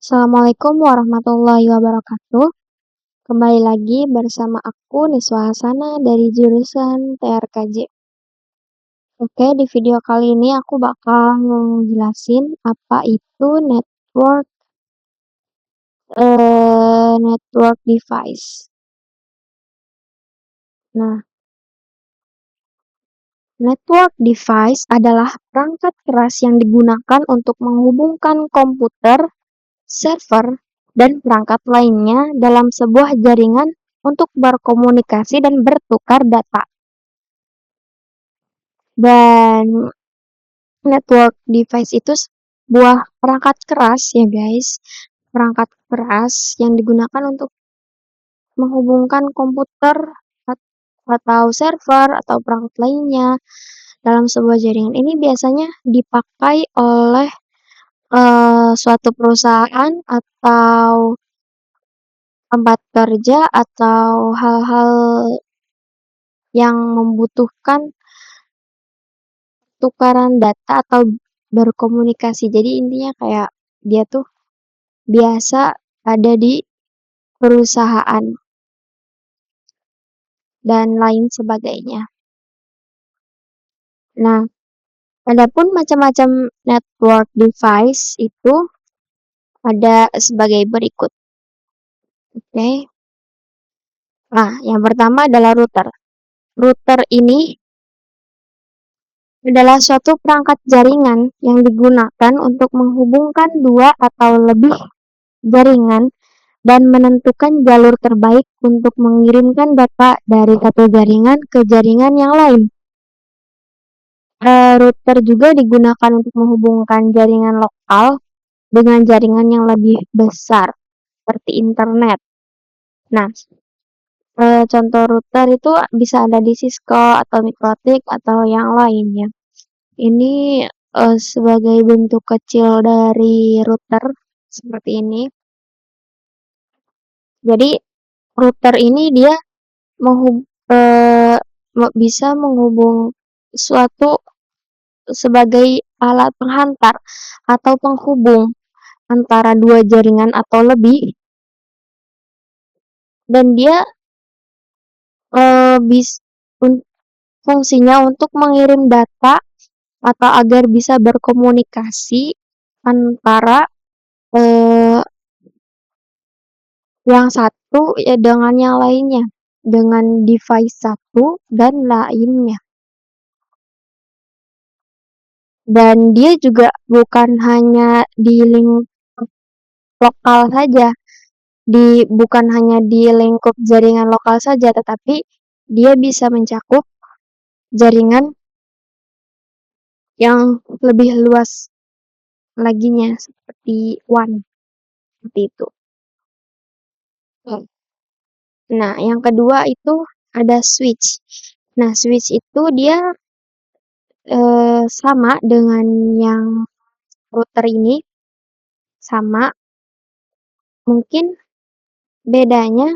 Assalamualaikum warahmatullahi wabarakatuh. Kembali lagi bersama aku Niswa Hasana dari jurusan TRKJ. Oke, di video kali ini aku bakal ngejelasin apa itu network device. Nah, network device adalah perangkat keras yang digunakan untuk menghubungkan komputer, server, dan perangkat lainnya dalam sebuah jaringan untuk berkomunikasi dan bertukar data. Dan network device itu sebuah perangkat keras ya guys. Perangkat keras yang digunakan untuk menghubungkan komputer atau server atau perangkat lainnya dalam sebuah jaringan. Ini biasanya dipakai oleh suatu perusahaan atau tempat kerja atau hal-hal yang membutuhkan tukaran data atau berkomunikasi. Jadi intinya kayak dia tuh biasa ada di perusahaan dan lain sebagainya. Nah, adapun macam-macam network device itu ada sebagai berikut. Oke. Nah, yang pertama adalah router. Router ini adalah suatu perangkat jaringan yang digunakan untuk menghubungkan dua atau lebih jaringan dan menentukan jalur terbaik untuk mengirimkan data dari satu jaringan ke jaringan yang lain. Router juga digunakan untuk menghubungkan jaringan lokal dengan jaringan yang lebih besar, seperti internet. Nah, contoh router itu bisa ada di Cisco atau Mikrotik atau yang lainnya. Ini sebagai bentuk kecil dari router seperti ini. Jadi router ini dia bisa menghubung suatu sebagai alat penghantar atau penghubung antara dua jaringan atau lebih, dan dia fungsinya untuk mengirim data atau agar bisa berkomunikasi antara yang satu ya dengan yang lainnya, dengan device satu dan lainnya. Dan dia juga bukan hanya di lingkup lokal saja, bukan hanya di lingkup jaringan lokal saja, tetapi dia bisa mencakup jaringan yang lebih luas laginya, seperti WAN, seperti itu. Nah, yang kedua itu ada switch. Nah, switch itu dia sama dengan yang router ini, sama. Mungkin bedanya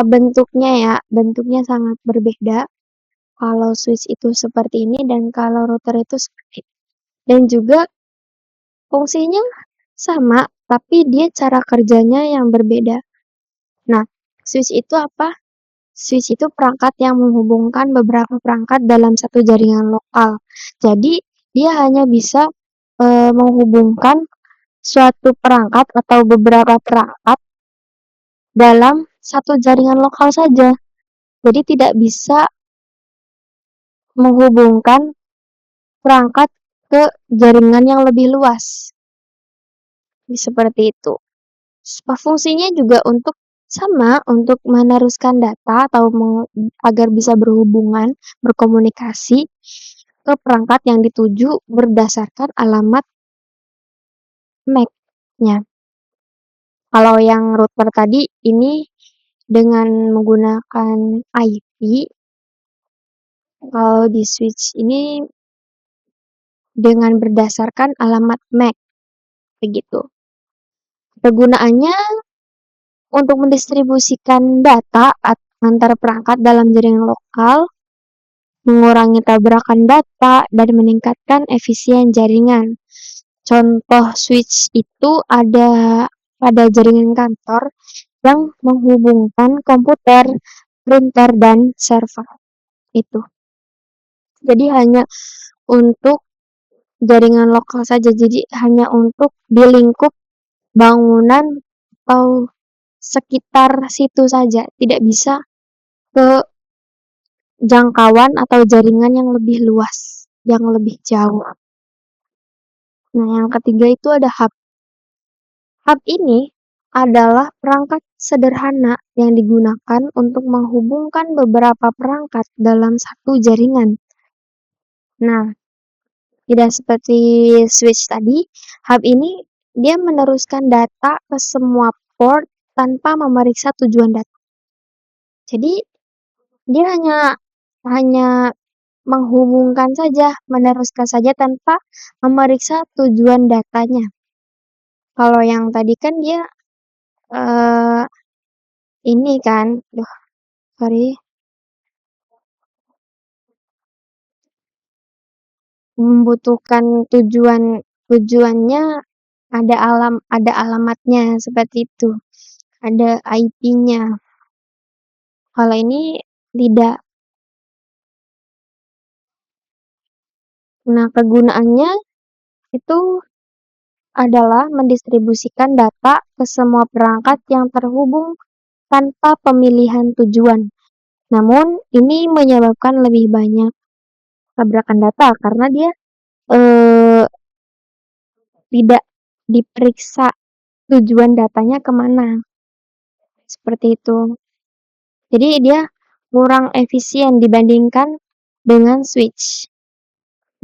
bentuknya sangat berbeda. Kalau switch itu seperti ini dan kalau router itu seperti ini. Dan juga fungsinya sama, tapi dia cara kerjanya yang berbeda. Nah, switch itu apa? Switch itu perangkat yang menghubungkan beberapa perangkat dalam satu jaringan lokal. Jadi, dia hanya bisa menghubungkan suatu perangkat atau beberapa perangkat dalam satu jaringan lokal saja. Jadi, tidak bisa menghubungkan perangkat ke jaringan yang lebih luas. Seperti itu. Fungsinya juga untuk meneruskan data atau agar bisa berhubungan, berkomunikasi ke perangkat yang dituju berdasarkan alamat MAC-nya. Kalau yang router tadi ini dengan menggunakan IP, kalau di switch ini dengan berdasarkan alamat MAC, begitu. Kegunaannya untuk mendistribusikan data antar perangkat dalam jaringan lokal, mengurangi tabrakan data, dan meningkatkan efisien jaringan. Contoh switch itu ada pada jaringan kantor yang menghubungkan komputer, printer, dan server itu. Jadi hanya untuk jaringan lokal saja. Jadi hanya untuk di lingkup bangunan atau sekitar situ saja. Tidak bisa ke jangkauan atau jaringan yang lebih luas, yang lebih jauh. Nah, yang ketiga itu ada hub. Hub ini adalah perangkat sederhana yang digunakan untuk menghubungkan beberapa perangkat dalam satu jaringan. Nah, tidak seperti switch tadi, hub ini dia meneruskan data ke semua port tanpa memeriksa tujuan data. Jadi, dia hanya menghubungkan saja, meneruskan saja tanpa memeriksa tujuan datanya. Kalau yang tadi kan dia eh, ini kan, sorry, membutuhkan tujuannya ada alamatnya seperti itu, ada IP-nya. Kalau ini tidak. Nah, kegunaannya itu adalah mendistribusikan data ke semua perangkat yang terhubung tanpa pemilihan tujuan. Namun, ini menyebabkan lebih banyak tabrakan data karena dia eh, tidak diperiksa tujuan datanya kemana. Seperti itu. Jadi dia kurang efisien dibandingkan dengan switch.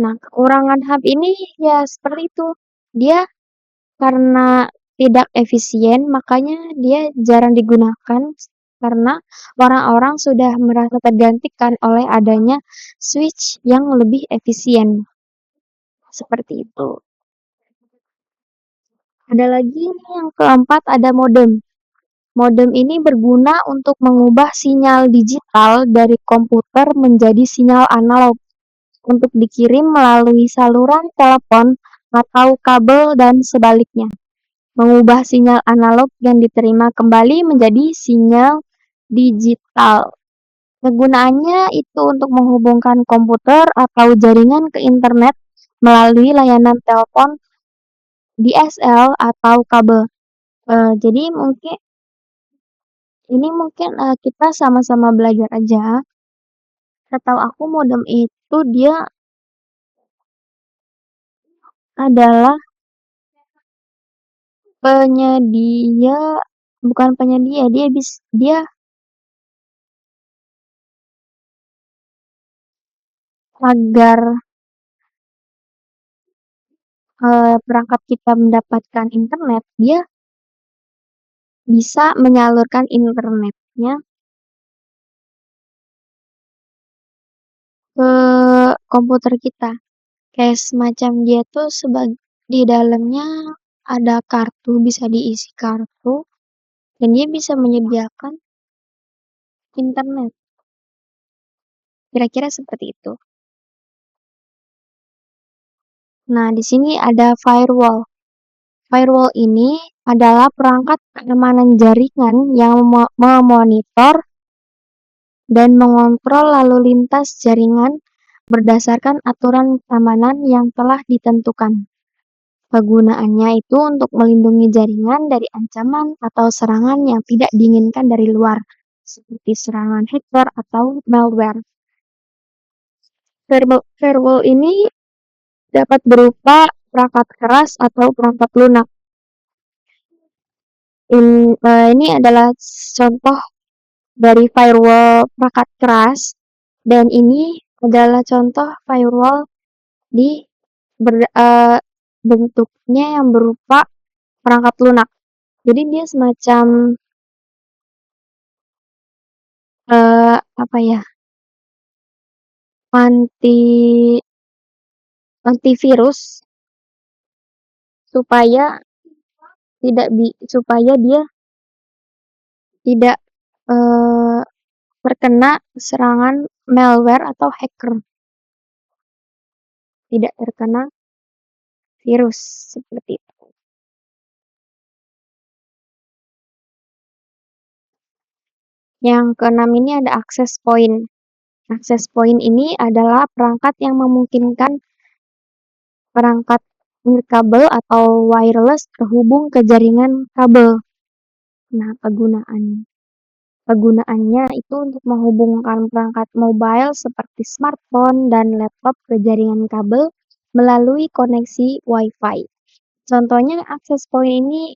Nah, kekurangan hub ini ya seperti itu. Dia karena tidak efisien, makanya dia jarang digunakan karena orang-orang sudah merasa tergantikan oleh adanya switch yang lebih efisien. Seperti itu. Ada lagi nih yang keempat ada modem. Modem ini berguna untuk mengubah sinyal digital dari komputer menjadi sinyal analog untuk dikirim melalui saluran telepon atau kabel dan sebaliknya. Mengubah sinyal analog yang diterima kembali menjadi sinyal digital. Kegunaannya itu untuk menghubungkan komputer atau jaringan ke internet melalui layanan telepon DSL atau kabel. Jadi mungkin kita sama-sama belajar aja. Setahu aku modem itu dia adalah penyedia, bukan penyedia, dia agar perangkat kita mendapatkan internet, dia bisa menyalurkan internetnya ke komputer kita. Kayak semacam dia tuh di dalamnya ada kartu, bisa diisi kartu, dan dia bisa menyediakan internet. Kira-kira seperti itu. Nah, di sini ada firewall. Firewall ini adalah perangkat keamanan jaringan yang memonitor dan mengontrol lalu lintas jaringan berdasarkan aturan keamanan yang telah ditentukan. Kegunaannya itu untuk melindungi jaringan dari ancaman atau serangan yang tidak diinginkan dari luar, seperti serangan hacker atau malware. Firewall ini dapat berupa perangkat keras atau perangkat lunak. Ini adalah contoh dari firewall perangkat keras, dan ini adalah contoh firewall di bentuknya yang berupa perangkat lunak. Jadi dia semacam apa ya, anti antivirus supaya supaya dia tidak eh, terkena serangan malware atau hacker. Tidak terkena virus, seperti itu. Yang keenam ini ada access point. Access point ini adalah perangkat yang memungkinkan perangkat nirkabel atau wireless terhubung ke jaringan kabel. Nah, Penggunaannya itu untuk menghubungkan perangkat mobile seperti smartphone dan laptop ke jaringan kabel melalui koneksi Wi-Fi. Contohnya access point ini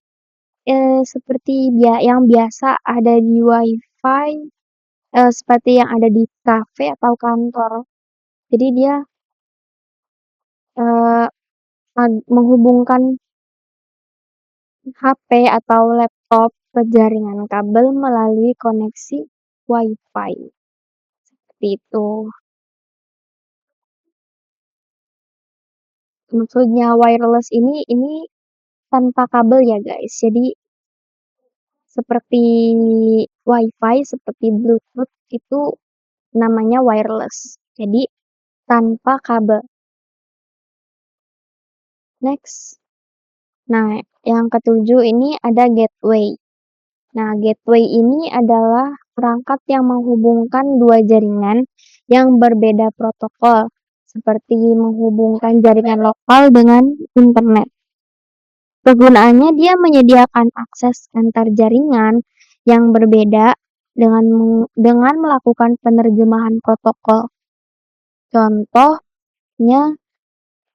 seperti yang biasa ada di Wi-Fi, seperti yang ada di kafe atau kantor. Jadi dia eh, menghubungkan HP atau laptop ke jaringan kabel melalui koneksi Wi-Fi. Seperti itu. Maksudnya wireless ini tanpa kabel ya guys. Jadi seperti Wi-Fi, seperti Bluetooth itu namanya wireless. Jadi tanpa kabel. Next. Nah, yang ketujuh ini ada gateway. Nah, gateway ini adalah perangkat yang menghubungkan dua jaringan yang berbeda protokol, seperti menghubungkan jaringan lokal dengan internet. Kegunaannya dia menyediakan akses antar jaringan yang berbeda dengan melakukan penerjemahan protokol. Contohnya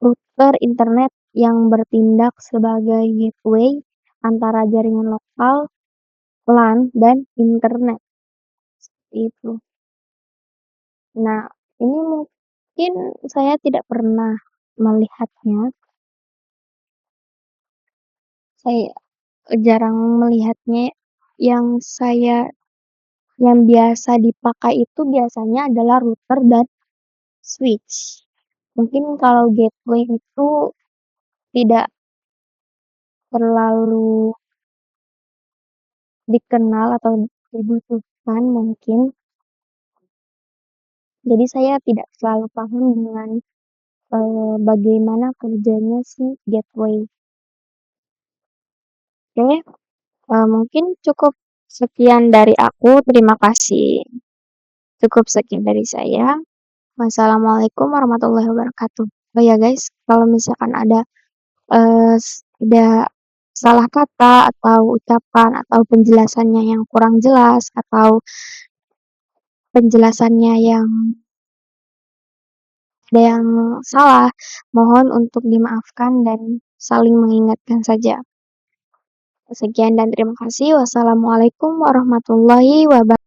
router internet yang bertindak sebagai gateway antara jaringan lokal, LAN, dan internet. Seperti itu. Nah, ini mungkin saya tidak pernah melihatnya. Saya jarang melihatnya. Yang biasa dipakai itu biasanya adalah router dan switch. Mungkin kalau gateway itu tidak terlalu dikenal atau dibutuhkan mungkin. Jadi saya tidak selalu paham dengan bagaimana kerjanya si gateway. Oke, mungkin cukup sekian dari aku. Terima kasih. Cukup sekian dari saya. Wassalamualaikum warahmatullahi wabarakatuh. Oh ya guys, kalau misalkan ada salah kata atau ucapan atau penjelasannya yang kurang jelas atau penjelasannya yang ada yang salah, mohon untuk dimaafkan dan saling mengingatkan saja. Sekian dan terima kasih. Wassalamualaikum warahmatullahi wabarakatuh.